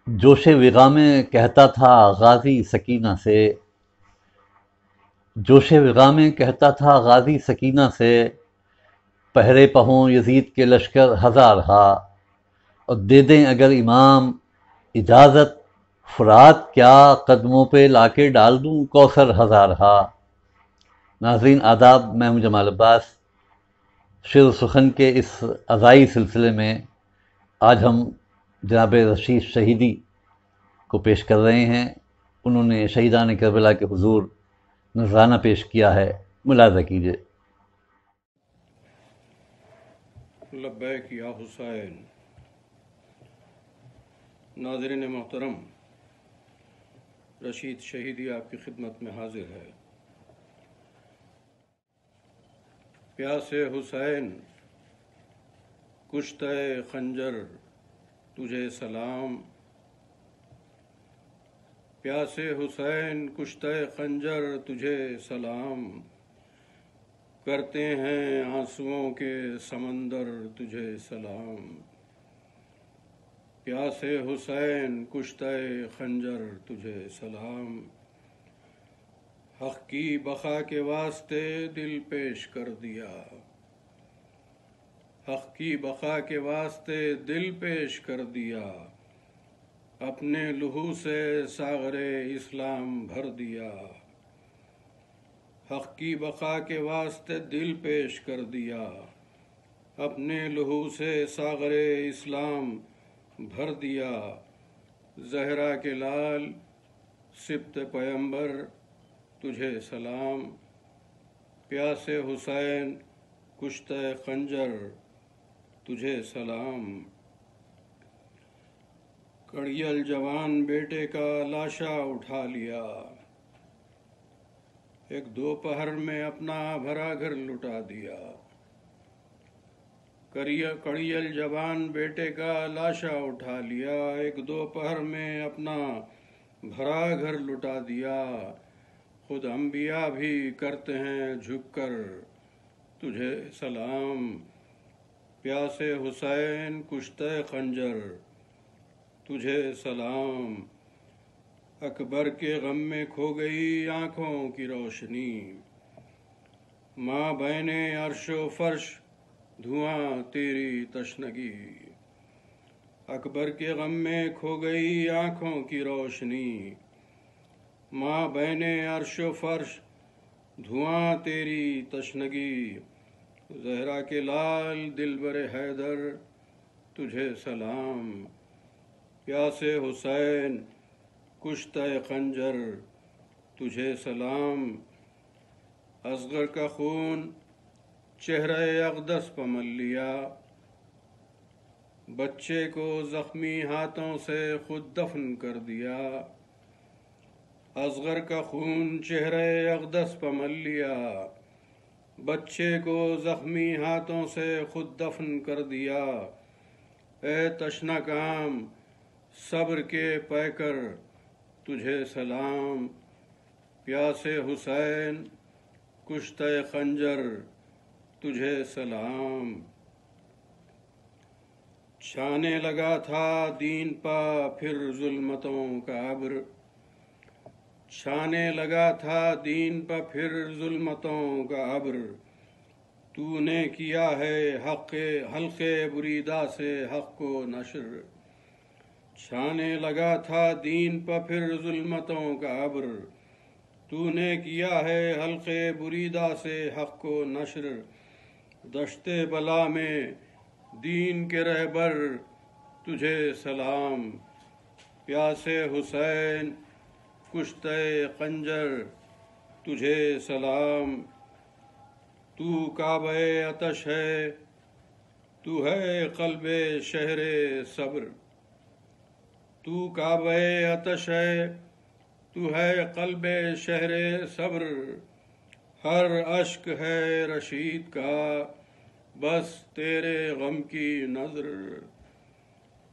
جوش وغا میں کہتا تھا غازی سکینہ سے، جوش وغا میں کہتا تھا غازی سکینہ سے، پہرے پہوں یزید کے لشکر ہزار ہا، اور دے دیں اگر امام اجازت، فرات کیا قدموں پہ لا کے ڈال دوں کوثر ہزار ہا۔ ناظرین آداب، میں ہوں جمال عباس۔ شعر و سخن کے اس عزائی سلسلے میں آج ہم جناب رشید شہیدی کو پیش کر رہے ہیں۔ انہوں نے شہیدان کربلا کے حضور نذرانہ پیش کیا ہے، ملاحظہ کیجیے۔ لبیک یا حسین۔ ناظرین محترم، رشید شہیدی آپ کی خدمت میں حاضر ہے۔ پیاسے حسین کشتہ خنجر تجھے سلام، پیاسے حسین کشتہ خنجر تجھے سلام، کرتے ہیں آنسوؤں کے سمندر تجھے سلام، پیاسے حسین کشتہ خنجر تجھے سلام، حق کی بقا کے واسطے دل پیش کر دیا، حق کی بقا کے واسطے دل پیش کر دیا، اپنے لہو سے ساغر اسلام بھر دیا، حق کی بقا کے واسطے دل پیش کر دیا، اپنے لہو سے ساغر اسلام بھر دیا، زہرا کے لال سبط پیمبر تجھے سلام، پیاسے حسین کشتہ خنجر تجھے سلام، کڑیل جوان بیٹے کا لاشا اٹھا لیا، ایک دوپہر میں اپنا بھرا گھر لٹا دیا، کڑیل جوان بیٹے کا لاشا اٹھا لیا، ایک دوپہر میں اپنا بھرا گھر لٹا دیا، خود انبیاء بھی کرتے ہیں جھک کر تجھے سلام، پیاسے حسین کشتہ خنجر تجھے سلام، اکبر کے غم میں کھو گئی آنکھوں کی روشنی، ماں بین عرش و فرش دھواں تیری تشنگی، اکبر کے غم میں کھو گئی آنکھوں کی روشنی، ماں بین عرش و فرش دھواں تیری تشنگی، زہرا کے لال دلبر حیدر تجھے سلام، پیاسے حسین کشتہ خنجر تجھے سلام، اصغر کا خون چہرہ اقدس پہ مل لیا، بچے کو زخمی ہاتھوں سے خود دفن کر دیا، اصغر کا خون چہرہ اقدس پہ مل لیا، بچے کو زخمی ہاتھوں سے خود دفن کر دیا، اے تشنہ کام صبر کے پیکر تجھے سلام، پیاسے حسین کشتہ خنجر تجھے سلام، چھانے لگا تھا دین پا پھر ظلمتوں کا ابر، چھانے لگا تھا دین پا پھر ظلمتوں کا ابر، تو نے کیا ہے حلق بریدہ سے حق کو نشر، چھانے لگا تھا دین پا پھر ظلمتوں کا ابر، تو نے کیا ہے حلق بریدہ سے حق کو نشر، دشت بلا میں دین کے رہبر تجھے سلام، پیاسے حسین کشتہ خنجر تجھے سلام، تو کعبہ عطش ہے تو ہے قلب شہر صبر، تو کعبہ عطش ہے تو ہے قلب شہر صبر، ہر اشک ہے رشید کا بس تیرے غم کی نظر،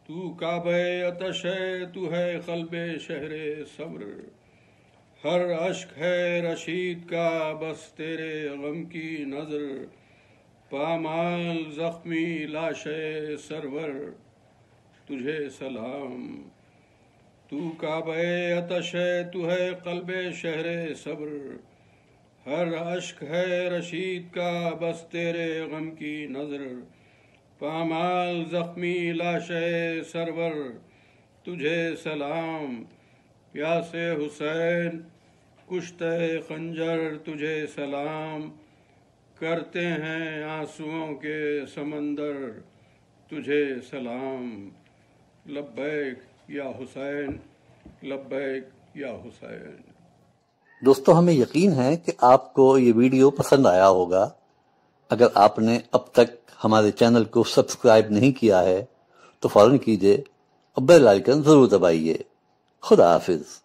تو کعبہ عطش ہے تو ہے قلب شہر صبر، ہر اشک ہے رشید کا بس تیرے غم کی نظر، پامال زخمی لاش سرور تجھے سلام، تو کعبہ عطش ہے، تو ہے قلب شہر صبر، ہر اشک ہے رشید کا بس تیرے غم کی نظر، پامال زخمی لاش سرور تجھے سلام، پیاس حسین کشتے خنجر تجھے سلام، کرتے ہیں آنسوؤں کے سمندر تجھے سلام، لبیک یا حسین، لبیک یا حسین۔ دوستو، ہمیں یقین ہے کہ آپ کو یہ ویڈیو پسند آیا ہوگا۔ اگر آپ نے اب تک ہمارے چینل کو سبسکرائب نہیں کیا ہے تو فوراً کیجئے اور بیل آئیکن ضرور دبائیے۔ خدا حافظ۔